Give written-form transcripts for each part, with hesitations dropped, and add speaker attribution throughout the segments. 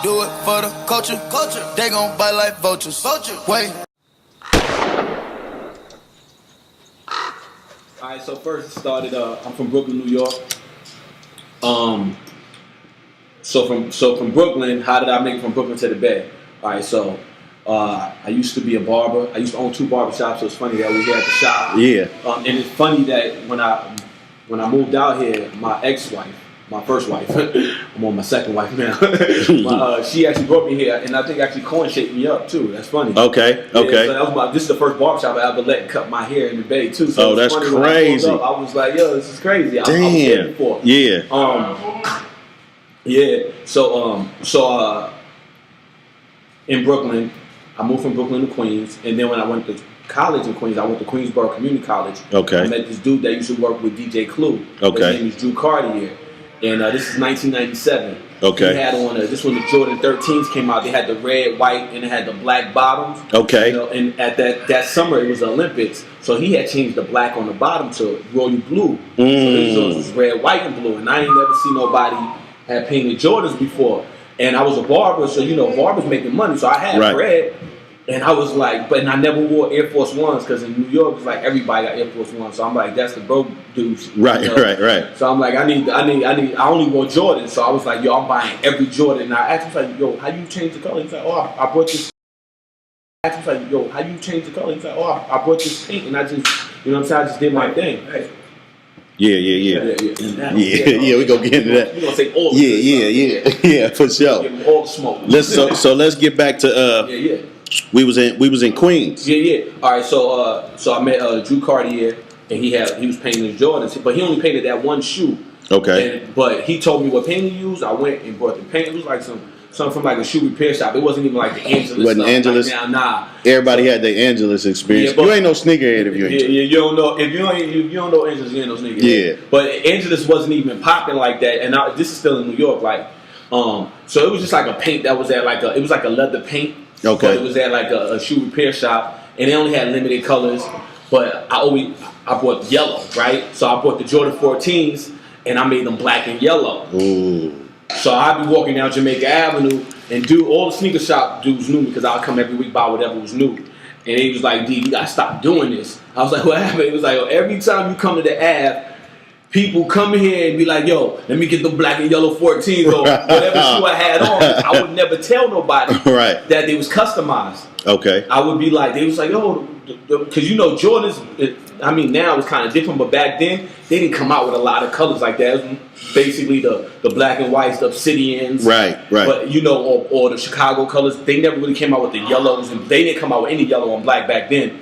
Speaker 1: Do it for the culture. They gon' bite like vultures. Wait.
Speaker 2: Alright, so first it started, I'm from Brooklyn, New York. So from Brooklyn, how did I make it from Brooklyn to the Bay? Alright, so I used to be a barber. I used to own 2 barbershops, so it's funny that we had the shop.
Speaker 3: Yeah.
Speaker 2: And it's funny that when I moved out here, my ex-wife, my first wife, I'm on my second wife now. She actually brought me here, and I think actually Coin shaped me up too. That's funny.
Speaker 3: Okay.
Speaker 2: Yeah, so that was this is the first barbershop I ever let cut my hair in the Bay too. So
Speaker 3: that's
Speaker 2: funny
Speaker 3: crazy.
Speaker 2: I was like, yo, this is crazy.
Speaker 3: Damn.
Speaker 2: I was here before.
Speaker 3: Yeah.
Speaker 2: Yeah. So in Brooklyn, I moved from Brooklyn to Queens, and then when I went to college in Queens, I went to Queensborough Community College.
Speaker 3: Okay.
Speaker 2: I met this dude that used to work with DJ Clue.
Speaker 3: Okay.
Speaker 2: His name is Drew Cartier. And this is 1997.
Speaker 3: Okay.
Speaker 2: He had on this when the Jordan 13s came out. They had the red, white, and it had the black bottoms.
Speaker 3: Okay.
Speaker 2: You know, and at that summer it was the Olympics, so he had changed the black on the bottom to royal blue. So it was red, white, and blue. And I ain't never seen nobody had painted Jordans before. And I was a barber, so barbers making money. So I had bread. And I was like, and I never wore Air Force Ones because in New York it's like everybody got Air Force Ones. So I'm like, that's the broke dudes.
Speaker 3: Right.
Speaker 2: So I'm like, I only wore Jordan. So I was like, yo, I'm buying every Jordan. And I asked him, like, yo, how you change the color? He's like, oh, I bought this. I asked him, like, yo, how you change the color? He's like, oh, I bought this paint and I just, you know what I'm saying? I just did my thing.
Speaker 3: Yeah. We gonna get into that.
Speaker 2: We gonna say all.
Speaker 3: Yeah, for sure.
Speaker 2: Give them all the smoke.
Speaker 3: Let's get back to We was in Queens.
Speaker 2: Yeah. All right, so I met Drew Cartier, and he was painting his Jordans, but he only painted that one shoe.
Speaker 3: Okay.
Speaker 2: But he told me what paint he used. I went and bought the paint. It was like something from like a shoe repair shop. It wasn't even like the Angelus.
Speaker 3: It wasn't
Speaker 2: stuff.
Speaker 3: Angelus.
Speaker 2: Like, nah.
Speaker 3: Everybody had the Angelus experience.
Speaker 2: Yeah,
Speaker 3: you ain't no sneakerhead if you ain't.
Speaker 2: Yeah, you don't know if you don't know Angelus, you ain't no sneakerhead.
Speaker 3: Yeah.
Speaker 2: But Angelus wasn't even popping like that, and this is still in New York. Like, so it was just like a paint that was at like it was like a leather paint.
Speaker 3: Okay.
Speaker 2: But it was at like a shoe repair shop, and they only had limited colors. But I bought yellow, right? So I bought the Jordan 14s, and I made them black and yellow.
Speaker 3: Ooh.
Speaker 2: So I'd be walking down Jamaica Avenue, and all the sneaker shop dudes knew me because I'd come every week buy whatever was new. And he was like, D, you gotta stop doing this. I was like, what happened? He was like, every time you come to the Ave, people come here and be like, yo, let me get the black and yellow 14s or whatever shoe I had on. I would never tell nobody that they was customized.
Speaker 3: Okay.
Speaker 2: I would be like, they was like, oh, because Jordans, now it's kind of different, but back then, they didn't come out with a lot of colors like that. It was basically the black and whites, the obsidians.
Speaker 3: Right.
Speaker 2: But, or the Chicago colors. They never really came out with the yellows, and they didn't come out with any yellow and black back then.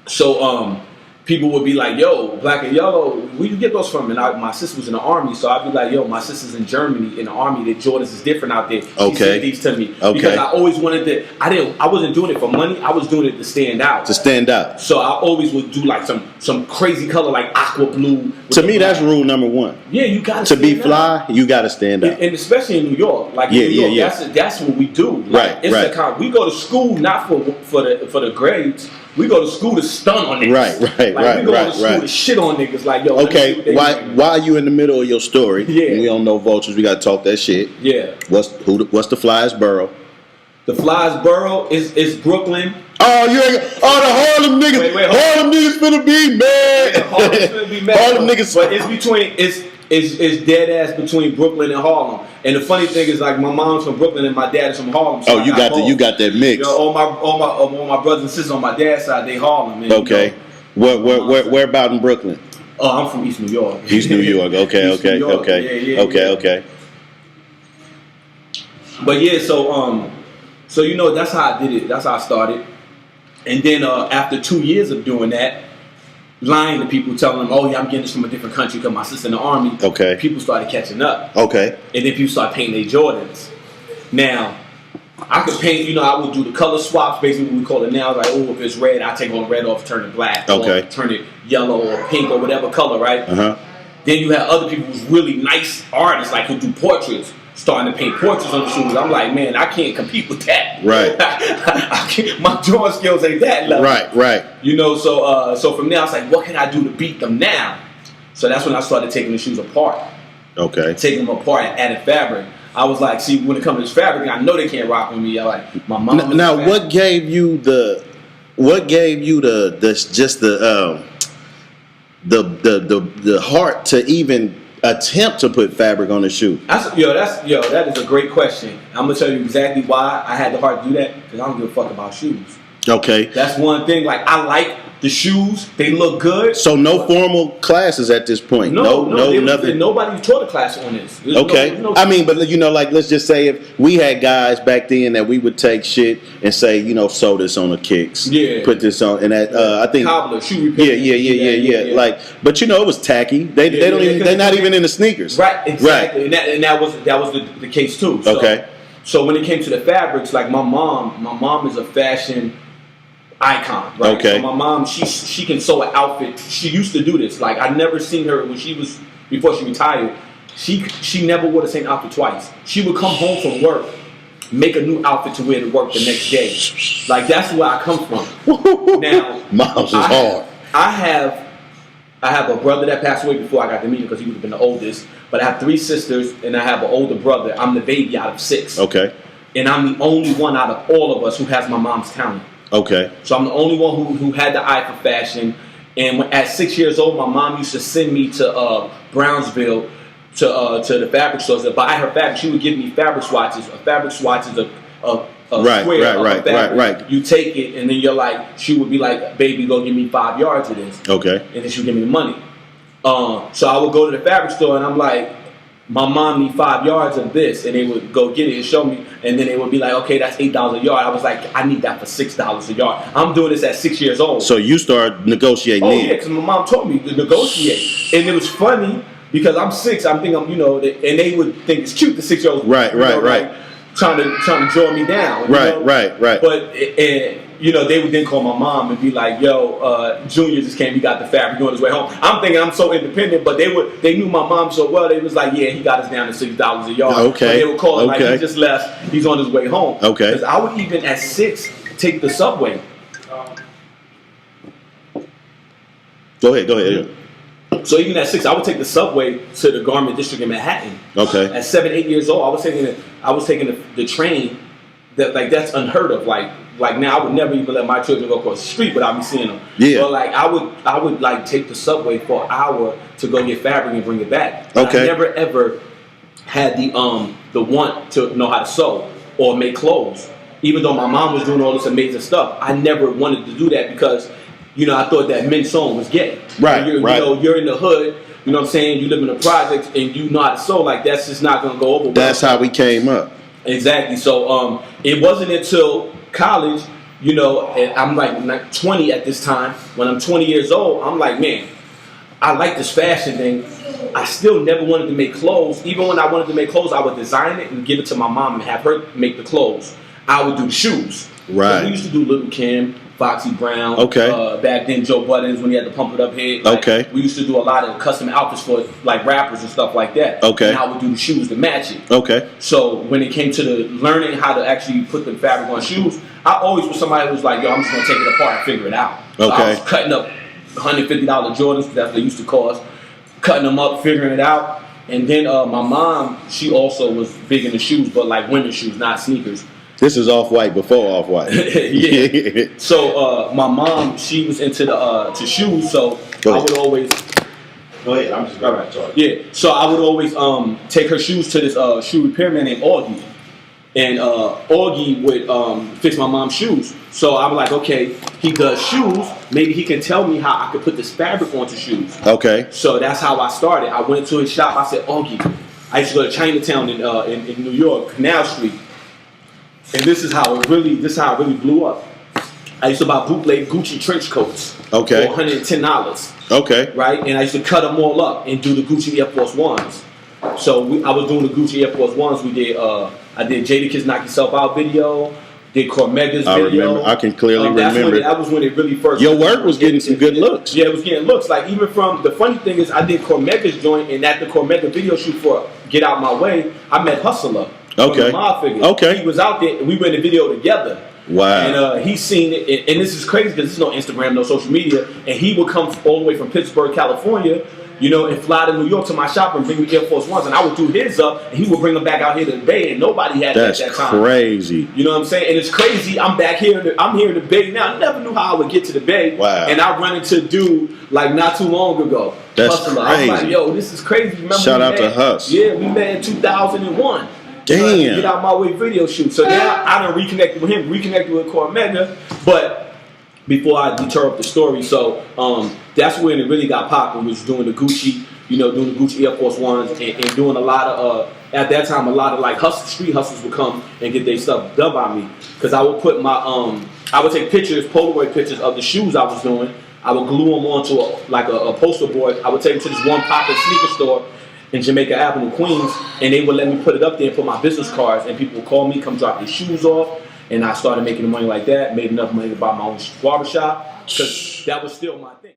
Speaker 2: So, people would be like, yo, black and yellow, where you get those from? And my sister was in the Army, so I'd be like, yo, my sister's in Germany in the Army. The Jordans is different out there. She said these to me.
Speaker 3: Okay.
Speaker 2: Because I always wanted to, I wasn't doing it for money, I was doing it to stand out.
Speaker 3: So
Speaker 2: I always would do like some crazy color like aqua blue.
Speaker 3: To me, that's rule number 1.
Speaker 2: Yeah, you got to
Speaker 3: be fly, you got to stand out.
Speaker 2: And especially in New York. Like in New York, that's what we do. Like, we go to school not for the grades. We go to school to stun on niggas. We go to school to shit on niggas. Like, yo.
Speaker 3: Okay, why you in the middle of your story? Yeah. We don't know vultures. We got to talk that shit.
Speaker 2: Yeah.
Speaker 3: What's the flyest borough?
Speaker 2: The flyest borough is Brooklyn.
Speaker 3: Oh, the Harlem niggas.
Speaker 2: Wait,
Speaker 3: Harlem niggas finna be mad. Harlem niggas.
Speaker 2: But it's dead ass between Brooklyn and Harlem. And the funny thing is, like, my mom's from Brooklyn and my dad is from Harlem. So
Speaker 3: you got that mix.
Speaker 2: All my brothers and sisters on my dad's side, they Harlem. Man,
Speaker 3: okay. Where about in Brooklyn?
Speaker 2: Oh, I'm from East New York.
Speaker 3: East New York. Okay.
Speaker 2: Okay. But yeah, so that's how I did it. That's how I started. And then after 2 years of doing that, lying to people, telling them, oh yeah, I'm getting this from a different country because my sister in the Army.
Speaker 3: Okay.
Speaker 2: People started catching up.
Speaker 3: Okay.
Speaker 2: And then people started painting their Jordans. Now, I could paint, I would do the color swaps, basically what we call it now. Like, oh, if it's red, I take all the red off, turn it black.
Speaker 3: Okay.
Speaker 2: Or turn it yellow or pink or whatever color, right?
Speaker 3: Uh-huh. Then
Speaker 2: you have other people who's really nice artists, like who do portraits, starting to paint portraits on the shoes. I'm like, man, I can't compete with that.
Speaker 3: Right.
Speaker 2: I can't, my drawing skills ain't that level.
Speaker 3: Right.
Speaker 2: So from there, I was like, what can I do to beat them now? So that's when I started taking the shoes apart.
Speaker 3: Okay.
Speaker 2: Taking them apart and adding fabric. I was like, see, when it comes to this fabric, I know they can't rock with me. I like my mom.
Speaker 3: Now, what gave you the heart to even attempt to put fabric on the shoe?
Speaker 2: That is a great question. I'm gonna tell you exactly why I had the heart to do that, because I don't give a fuck about shoes.
Speaker 3: Okay.
Speaker 2: That's one thing. Like, I like the shoes. They look good.
Speaker 3: So no formal classes at this point?
Speaker 2: No,
Speaker 3: nothing.
Speaker 2: Nobody taught a class on this.
Speaker 3: Okay. I mean, but like, let's just say if we had guys back then that we would take shit and say, sew this on the kicks.
Speaker 2: Yeah.
Speaker 3: Put this on. And that, I think.
Speaker 2: Cobbler, shoe repair.
Speaker 3: Yeah. Like, but it was tacky. They're not even in the sneakers.
Speaker 2: Right, exactly. Right. And that was the case too. So,
Speaker 3: okay.
Speaker 2: So when it came to the fabrics, like my mom is a fashion icon, right?
Speaker 3: Okay.
Speaker 2: So my mom, she can sew an outfit. She used to do this. Like, I never seen her before she retired. She never wore the same outfit twice. She would come home from work, make a new outfit to wear to work the next day. Like, that's where I come from. Now,
Speaker 3: mom's is hard.
Speaker 2: I have a brother that passed away before I got to meet him because he would have been the oldest. But I have 3 sisters and I have an older brother. I'm the baby out of 6.
Speaker 3: Okay.
Speaker 2: And I'm the only one out of all of us who has my mom's talent.
Speaker 3: Okay.
Speaker 2: So I'm the only one who had the eye for fashion. And at 6 years old, my mom used to send me to Brownsville to the fabric stores to buy her fabric. She would give me fabric swatches. A fabric swatch is a square of fabric.
Speaker 3: Right.
Speaker 2: You take it, and then she would be like, baby, go give me 5 yards of this.
Speaker 3: Okay.
Speaker 2: And then she would give me the money. So I would go to the fabric store, and I'm like, my mom need 5 yards of this, and they would go get it and show me, and then they would be like, okay, that's $8 a yard. I was like, I need that for $6 a yard. I'm doing this at 6 years old.
Speaker 3: So you start negotiating.
Speaker 2: Oh yeah, because my mom taught me to negotiate, and it was funny because I'm 6. I'm thinking, and they would think it's cute. The 6-year-olds,
Speaker 3: right.
Speaker 2: Trying to draw me down.
Speaker 3: Right.
Speaker 2: But they would then call my mom and be like, yo, Junior just came, he got the fabric on his way home. I'm thinking I'm so independent, but they knew my mom so well, they was like, yeah, he got us down to $6 a yard.
Speaker 3: Okay.
Speaker 2: But they would call it like, he just left, he's on his way home.
Speaker 3: Okay.
Speaker 2: Because I would even at 6 take the subway.
Speaker 3: Go ahead.
Speaker 2: So even at 6, I would take the subway to the garment district in Manhattan.
Speaker 3: Okay.
Speaker 2: At 7, 8 years old, I was taking the train. That's unheard of. Like now, I would never even let my children go across the street without me seeing them.
Speaker 3: Yeah.
Speaker 2: But I would take the subway for an hour to go get fabric and bring it back.
Speaker 3: Okay.
Speaker 2: I never ever had the want to know how to sew or make clothes. Even though my mom was doing all this amazing stuff, I never wanted to do that because, I thought that men's sewing was gay.
Speaker 3: Right.
Speaker 2: You're in the hood. You know what I'm saying? You live in the projects and you know how to sew. Like, that's just not gonna go over well.
Speaker 3: That's how we came up.
Speaker 2: Exactly. So it wasn't until college, and I'm like 20 at this time. When I'm 20 years old, I'm like, man, I like this fashion thing. I still never wanted to make clothes. Even when I wanted to make clothes, I would design it and give it to my mom and have her make the clothes. I would do the shoes.
Speaker 3: Right.
Speaker 2: So we used to do Little Kim, Foxy Brown.
Speaker 3: Okay.
Speaker 2: Back then, Joe Buttons when he had the pump it up head.
Speaker 3: Okay.
Speaker 2: We used to do a lot of custom outfits for like rappers and stuff like that.
Speaker 3: Okay.
Speaker 2: And I would do the shoes to match it.
Speaker 3: Okay.
Speaker 2: So when it came to the learning how to actually put the fabric on shoes, I always was somebody who was like, yo, I'm just gonna take it apart and figure it out. So I was cutting up $150 Jordans, that's what they used to cost, cutting them up, figuring it out. And then my mom, she also was big into shoes, but like women's shoes, not sneakers.
Speaker 3: This is Off-White before Off-White.
Speaker 2: Yeah. So my mom, she was into to shoes, so I would always.
Speaker 3: Go ahead. I'm just all right. Sorry.
Speaker 2: Yeah. So I would always take her shoes to this shoe repairman named Augie, and Augie would fix my mom's shoes. So I was like, okay, he does shoes. Maybe he can tell me how I could put this fabric onto shoes.
Speaker 3: Okay.
Speaker 2: So that's how I started. I went to his shop. I said, Augie, I used to go to Chinatown in New York, Canal Street. And this is how it really blew up. I used to buy bootleg Gucci trench coats for $110.
Speaker 3: Okay.
Speaker 2: Right? And I used to cut them all up and do the Gucci Air Force Ones. So I was doing the Gucci Air Force Ones. I did Jadakiss Knock Yourself Out video, did Cormega's video.
Speaker 3: I remember. I can clearly remember.
Speaker 2: That was when it really first.
Speaker 3: Your work was getting some good looks.
Speaker 2: Yeah, it was getting looks. Like even from the funny thing is, I did Cormega's joint, and at the Cormega video shoot for Get Out My Way, I met Husalah.
Speaker 3: Okay. Okay.
Speaker 2: He was out there, and we were in the video together.
Speaker 3: Wow.
Speaker 2: And he seen it, and this is crazy because there's no Instagram, no social media, and he would come all the way from Pittsburgh, California, you know, and fly to New York to my shop and bring me Air Force Ones, and I would do his up, and he would bring them back out here to the Bay, and nobody had that at that time.
Speaker 3: That's crazy.
Speaker 2: You know what I'm saying? And it's crazy. I'm back here. I'm here in the Bay now. I never knew how I would get to the Bay.
Speaker 3: Wow.
Speaker 2: And I run into a dude like not too long ago.
Speaker 3: That's
Speaker 2: Husalah.
Speaker 3: crazy.
Speaker 2: I'm like, yo, this is crazy. Remember
Speaker 3: Shout out to Hus.
Speaker 2: Yeah, we met in 2001.
Speaker 3: Damn.
Speaker 2: Get out my way video shoot. So now I done reconnected with him, reconnected with Cormega, but before I deter up the story, so that's when it really got popping, was doing the Gucci, you know, doing the Gucci Air Force Ones and doing a lot of, at that time, a lot of like street hustlers would come and get their stuff done by me. Because I would put my, I would take pictures, Polaroid pictures of the shoes I was doing. I would glue them onto a poster board. I would take them to this one popular sneaker store in Jamaica Avenue, Queens, and they would let me put it up there and put my business cards, and people would call me, come drop their shoes off, and I started making the money like that, made enough money to buy my own barbershop, because that was still my thing.